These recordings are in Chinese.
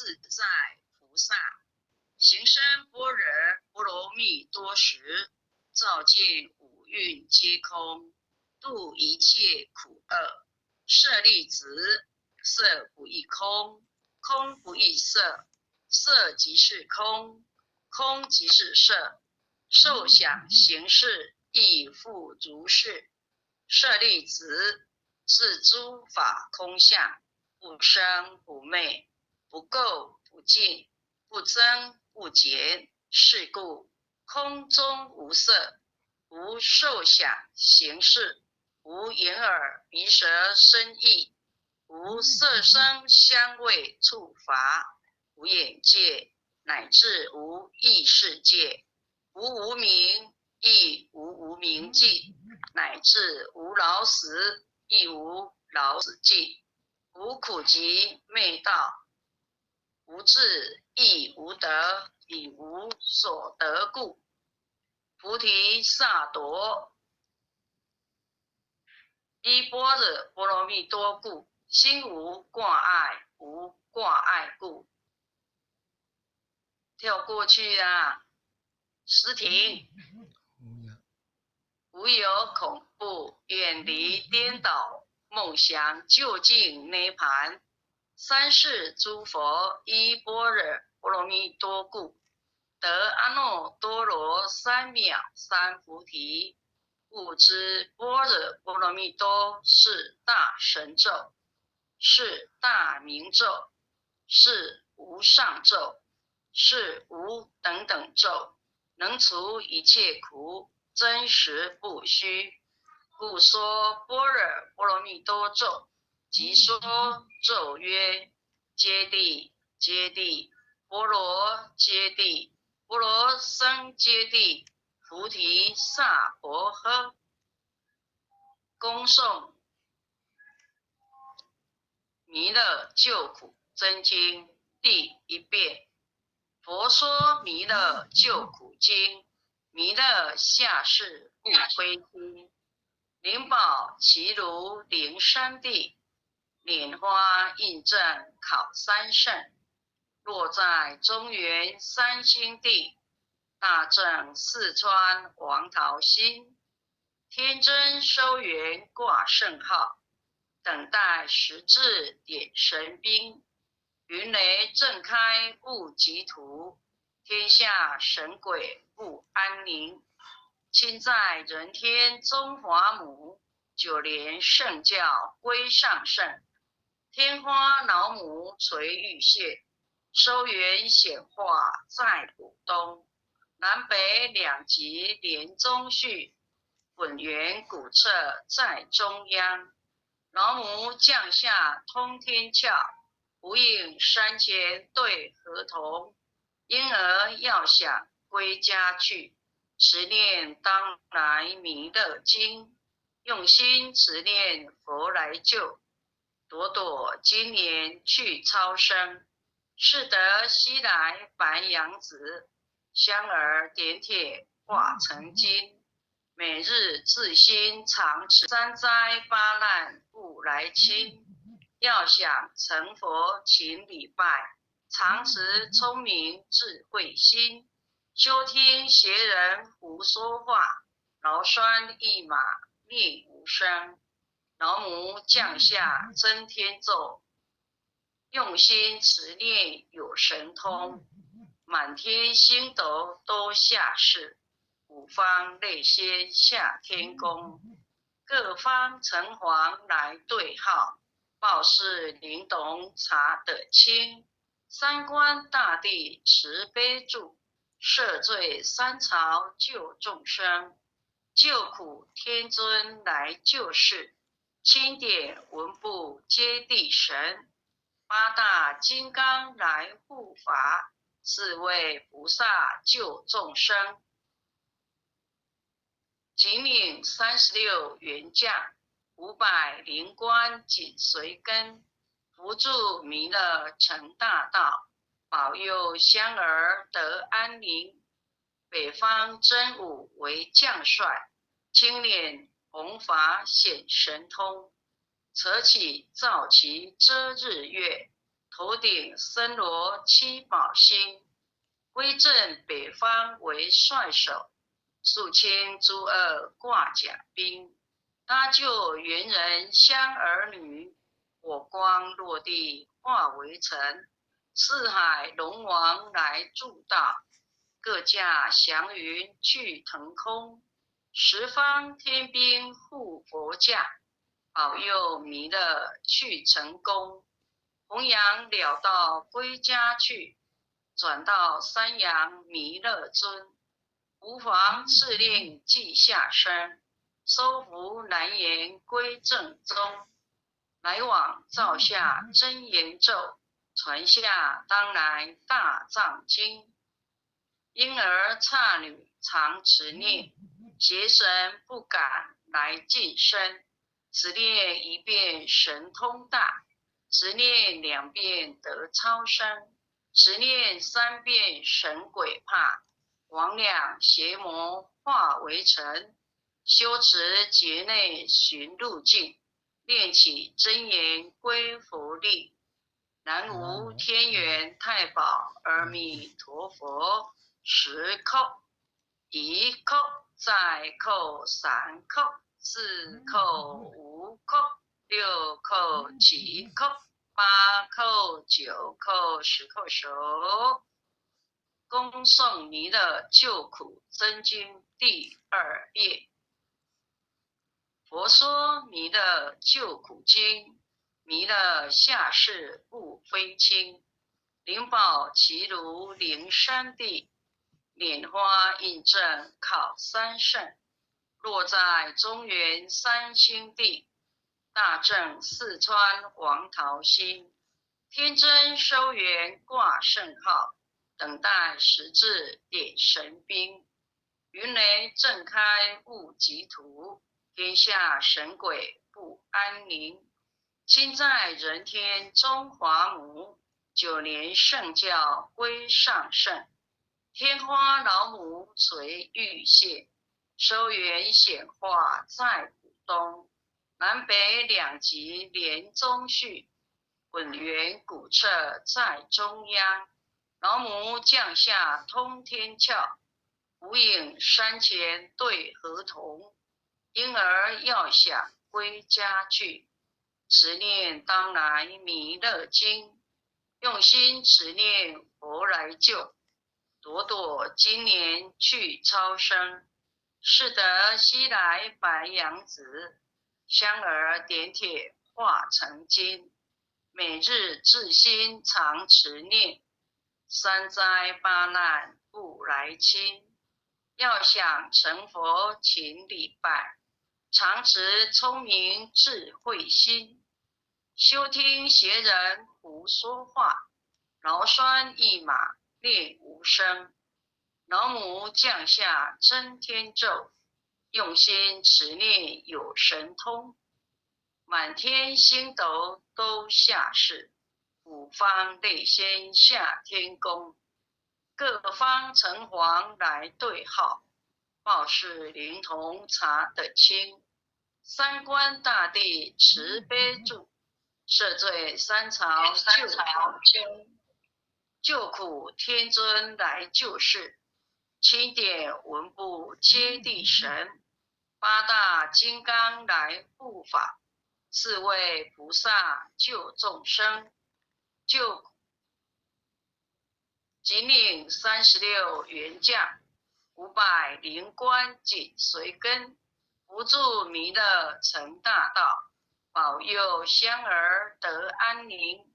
自在菩萨，行深般若波罗蜜多时，照见五蕴皆空，度一切苦厄。舍利子，色不异空，空不异色，色即是空，空即是色，受想行识亦复如是。舍利子，是诸法空相，不生不灭，不垢不净，不增不减。是故空中无色，无受想行识，无眼耳鼻舌身意，无色声香味触法，无眼界，乃至无意识界，无无明，亦无无明际，乃至无老死，亦无老死际，无苦集灭道，无智亦无得，以无所得故。菩提萨埵依般若波罗蜜多故，心无挂碍，无挂碍故。跳过去啊，时停。无有恐怖，远离颠倒梦想，究竟涅盘。三世诸佛依般若波罗蜜多故，得阿耨多罗三藐三菩提。故知般若波罗蜜多是大神咒，是大明咒，是无上咒，是无等等咒，能除一切苦，真实不虚。故说般若波罗蜜多咒，即说咒曰：揭谛揭谛，波罗揭谛，波罗僧揭谛，菩提萨婆诃。恭诵弥勒救苦真经第1遍。佛说弥勒救苦经，弥勒下世不亏心，灵宝齐如灵山地，莲花印证考三圣。落在中原三星地，大正四川王桃心，天真收圆挂圣号，等待时至点神兵。云雷震开不及途，天下神鬼不安宁。亲在人天中华母，九莲圣教归上圣。天花老母垂玉屑，收圆显化在古东。南北两极连中续，本源古彻在中央。老母降下通天窍，无应山前对河童。婴儿要想归家去，持念当来弥勒经。用心持念佛来救，朵朵今年去超生。是得西来白杨子，香儿点铁化成金。每日自心常持，三灾八难不来侵。要想成佛勤礼拜，常持聪明智慧心。休听邪人胡说话，劳酸一马命无声。老母降下真天咒，用心持念有神通。满天星斗都下世，五方内仙下天宫。各方城隍来对号，报事灵董查得清。三官大帝慈悲助，赦罪三朝救众生。救苦天尊来救世，钦点文部接地神。八大金刚来护法，四位菩萨救众生。紧领36员将，500灵官紧随跟。扶助弥勒成大道，保佑香儿得安宁。北方真武为将帅，青脸红发显神通。扯起皂旗遮日月，头顶森罗七宝星，威震北方为帅首，肃清诸恶挂甲兵，搭救猿人香儿女，火光落地化为尘，四海龙王来助道，各驾祥云去腾空，十方天兵护佛驾，保佑弥勒去成功，弘扬了道归家去，转到三阳弥勒尊，无妨敕令记下生，收服难言归正宗，来往照下真言咒，传下当来大藏经，婴儿刹女常持念，邪神不敢来近身，只念一遍神通大，只念2遍得超生，只念3遍神鬼怕，魍魉邪魔化为尘，修持劫内寻路径，念起真言归佛力，南无天元太保阿弥陀佛，10叩，1叩，再叩3叩，4叩5叩，6叩7叩，8叩9叩，10叩手。恭诵弥勒救苦真经第2页。佛说弥勒救苦经，弥勒下世不非轻，灵宝齐如灵山地，莲花印证考三圣，落在中原三星地，大正四川王桃心，天真收元挂圣号，等待时至点神兵，云雷震开雾极土，天下神鬼不安宁，亲在人天中华母，9年圣教归上圣，天花老母垂玉线，收元显化在古东，南北2极连中续，滚圆古彻在中央，老母降下通天窍，无影山前对河童，婴儿要想归家去，持念当来弥勒经，用心持念佛来救，朵朵今年去超生，是得西来白羊子，香儿点铁化成金，每日至心常持念，3灾8难不来侵，要想成佛请礼拜，常持聪明智慧心，休听邪人胡说话，劳酸一马练无声，老母降下真天咒，用心持念有神通，满天星斗都下世，五方内仙下天宫，各方城隍来对号，报事灵童查得清，三官大帝慈悲助，赦罪三朝救苦天尊来救世，钦点文部接地神，8大金刚来护法，4位菩萨救众生，救仅领36员将，500灵官紧随跟，扶助弥勒成大道，保佑香儿得安宁。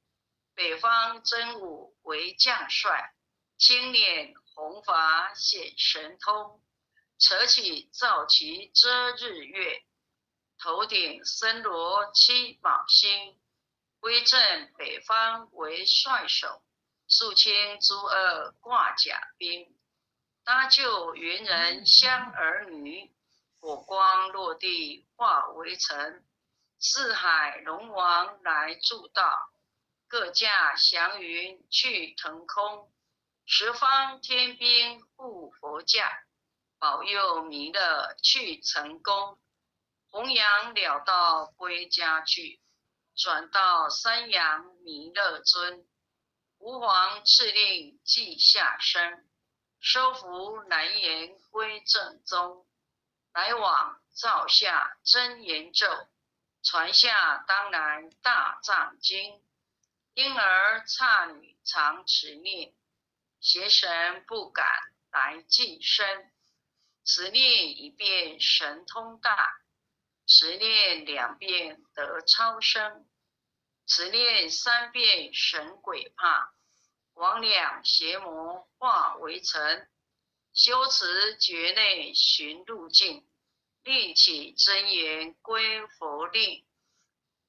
北方真武为将帅，青脸红发显神通，扯起皂旗遮日月，头顶森罗七宝星，威震北方为帅首，肃清诸恶挂甲兵，搭救猿人香儿女，火光落地化为尘，四海龙王来助道，各驾祥云去腾空，十方天兵护佛驾，保佑弥勒去成功，弘扬了道归家去，转到三阳弥勒尊，吾皇敕令即下生，收服南延归正宗，来往照下真言咒，传下当来大藏经。婴儿刹女常持念，邪神不敢来近身。此念一遍神通大，此念2遍得超生，此念3遍神鬼怕，魍魉邪魔化为尘。修持觉内寻路径，令起真言归佛令。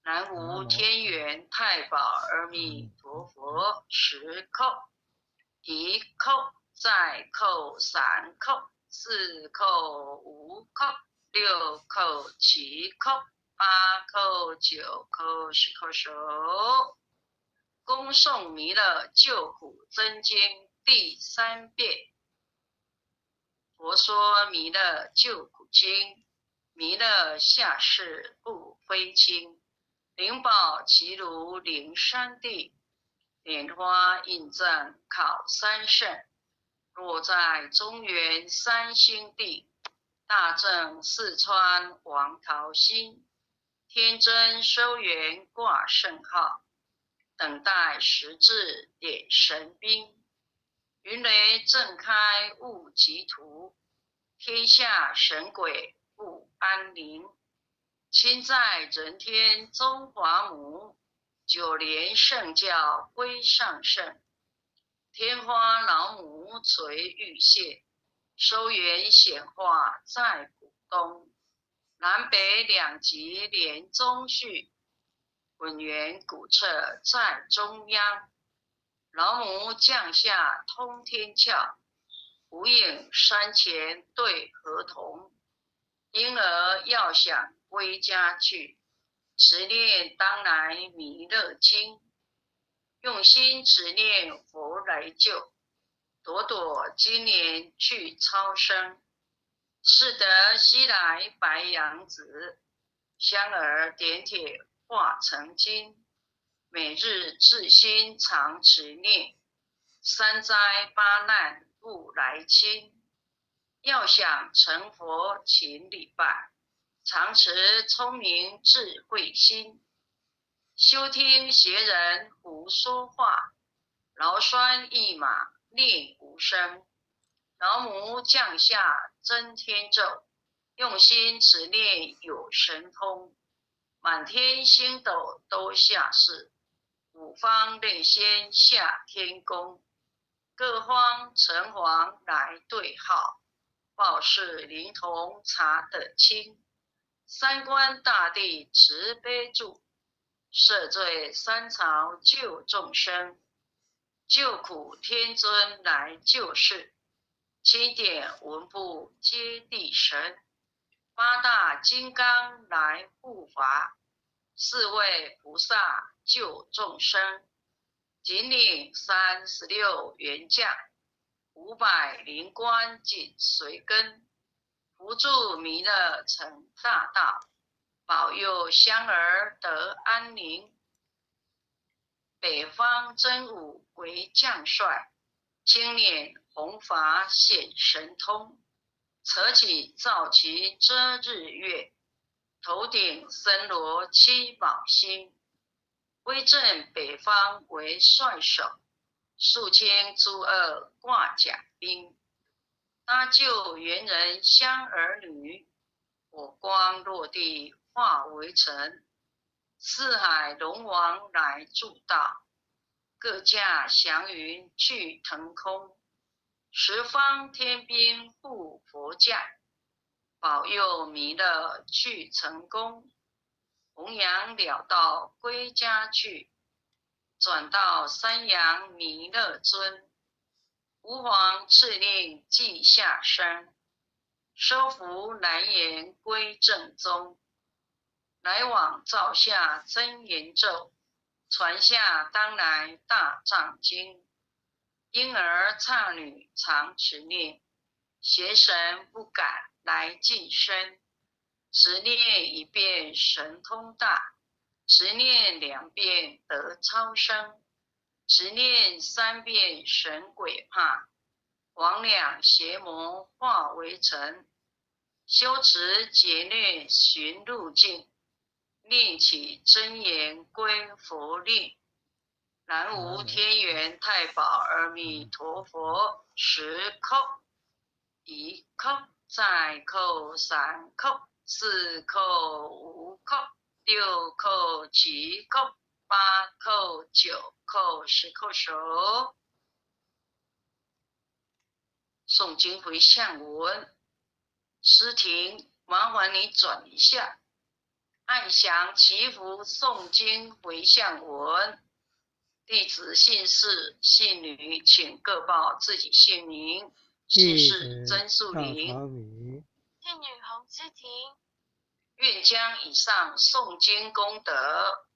南无天元太保阿弥陀佛，10叩，1叩，再叩3叩，4叩5叩，6叩7叩，8叩9叩10叩手。恭诵弥勒救苦真经第3遍。佛说弥勒救苦经，弥勒下世不非轻。灵宝齐如灵山地，莲花印证考三圣。若在中原三星地，大正四川王桃心。天真收元挂圣号，等待时至点神兵。云雷震开雾极图，天下神鬼不安宁。亲在人天中华母，9连圣教归上圣。天花老母垂玉线，收元显化在古东。南北2极连中续，稳元古彻在中央。老母降下通天窍，无影山前对河童。婴儿要想归家去，持念当来弥勒经。用心持念佛来救，朵朵今年去超生。是得西来白杨子，香儿点铁化成金。每日至心常持念，3灾8难不来侵。要想成佛勤礼拜，常持聪明智慧心。休听邪人胡说话，劳酸一马念无声。老母降下真天咒，用心持念有神通。满天星斗都下世，五方内仙下天宫。各方城隍来对号，报事灵童查得清。三官大帝慈悲助，赦罪三朝救众生。救苦天尊来救世，钦点文部接地神。8大金刚来护法，4位菩萨救众生。紧领36员将，500灵官紧随跟。扶助弥勒成大道，保佑香儿得安宁。北方真武为将帅，青脸红发显神通。扯起皂旗遮日月，头顶森罗7宝星。威震北方为帅首，肃清诸恶挂甲兵。搭救猿人香儿女，火光落地化为尘。四海龙王来助道，各驾祥云去腾空。十方天兵护佛驾，保佑弥勒去成功。弘扬了道归家去，转到三阳弥勒尊。吾皇敕令即下生，收服南延归正宗。来往照下真言咒，传下当来大藏经。婴儿刹女常持念，邪神不敢来近身。持念一遍神通大，持念2遍得超生，持念3遍神鬼怕，魍魉邪魔化为尘。修持劫掠寻路径，念起真言归佛令。南无天元太保阿弥陀佛。10叩，1叩，再叩3叩，4叩5叩，6叩7叩，8叩9叩，10叩手。诵经回向文，诗婷，麻烦你转一下。爱祥祈福诵经回向文，弟子姓氏、姓女，请各报自己姓名。姓氏曾树林，姓女洪诗婷。愿将以上诵经功德，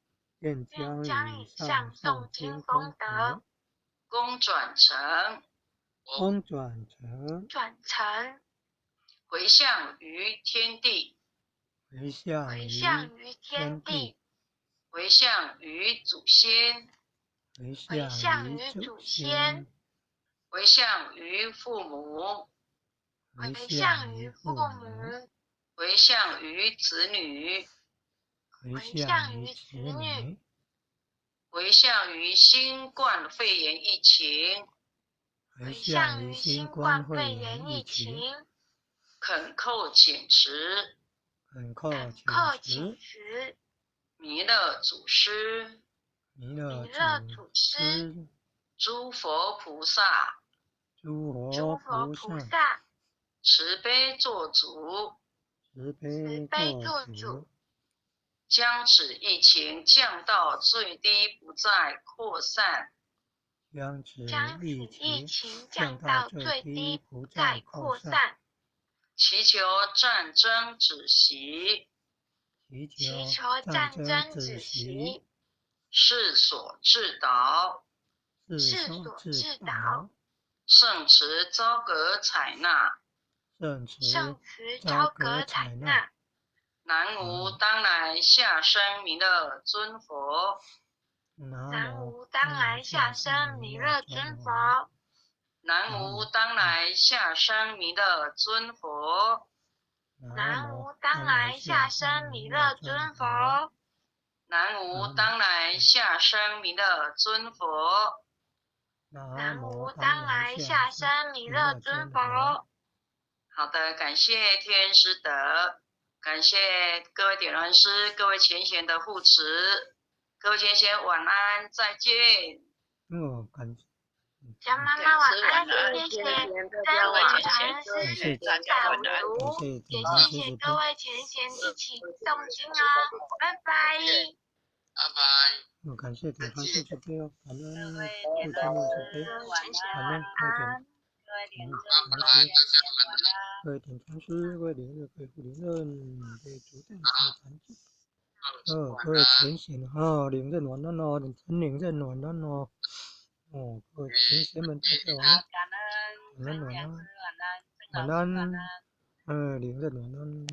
功转成回向于天地，回向于祖先，回向于父母，回向于子女，回向于新冠肺炎疫情，恳叩请辞，弥勒祖师，诸佛菩萨，慈悲做主，将此疫情降到最低，不再扩散。祈求战争止息，世所致导，圣慈昭格采纳，南无当来下生弥勒尊佛，南无当来下生弥勒尊佛，南无当来下生弥勒尊佛，南无当来下生弥勒尊佛，南无当来下生弥勒尊佛，南无当来下生弥勒尊佛。好的，感谢天师德，感谢各位点燃师，各位前贤的护持，各位前贤晚安，再见。小妈妈晚安，谢谢三位传师在五读，也谢谢各位前贤一起诵经哦，拜拜。感谢点传师慈悲哦，感恩不同的慈悲，感恩各位点传师，各位灵日，各位护灵人，各位主点，各位残疾，各位前贤哈，灵人晚安哦，真灵人晚安哦，各位前贤们大家晚安，晚安，灵人晚安。